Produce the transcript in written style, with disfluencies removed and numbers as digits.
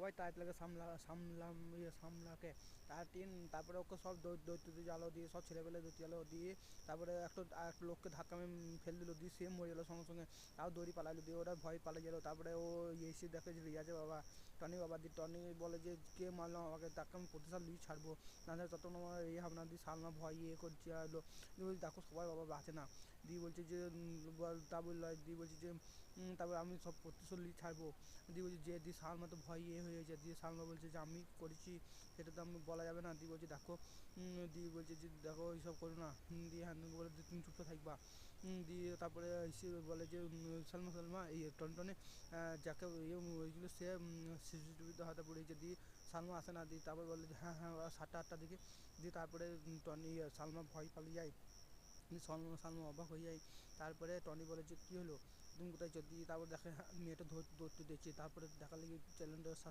সবাই টাইট লাগে সামলাকে তারপরে ওকে সব দৈত্য জালো দিয়ে সব ছেলেবেলে দৈত্য জালো দিয়ে তারপরে একটা লোককে ধাক্কা ফেল দিল দিয়ে সেম মরে গেলো সঙ্গে সঙ্গে। তাও দৌড়ি পালাইলো দিয়ে ওরা ভয় পালিয়ে গেলো। তারপরে ও এসে দেখে যে রিয়াজের বাবা টনি বাবা দিয়ে টনি বলে যে কে মারলো আমাকে, তাকে আমি প্রতিশোধ নিয়ে ছাড়বো, না তত আমার এই ভাবনা দিয়ে সালমা ভয় করছে এলো দিয়ে বলছি দেখো সবাই বাবা বাঁচে না দিয়ে বলছে যে তা বললো দিয়ে বলছে যে তারপরে আমি সব প্রতিশোধ নিয়ে ছাড়বো দিয়ে বলছি যে দিয়ে সালমা তো ভয় হয়ে যায় দিয়ে সালমা বলছে যে আমি করেছি সেটা তো আমি বলা যাবে না দিয়ে বলছে দেখো দিয়ে বলছে যে দেখো এইসব করো না দিয়ে হ্যাঁ বলে যে তুমি চুপটা থাকবা দিয়ে তারপরে এসে বলে যে সালমা এই টনটনে যাকে ওইগুলো সে সিসিটিভিতে হয়তো পড়েছে দিয়ে সালমা আসে না দিয়ে তারপরে বলে যে হ্যাঁ 7টা দিকে দিয়ে তারপরে টনি সালমা ভয় পালিয়ে যায় দিয়ে সালমা অবাক হয়ে যায়। তারপরে টনি বলে যে কী হলো তুমি কোথায় চল দিয়ে তারপর দেখে মেয়েটা ধরতে দেখছি তারপরে দেখা লেগে চ্যানেলটা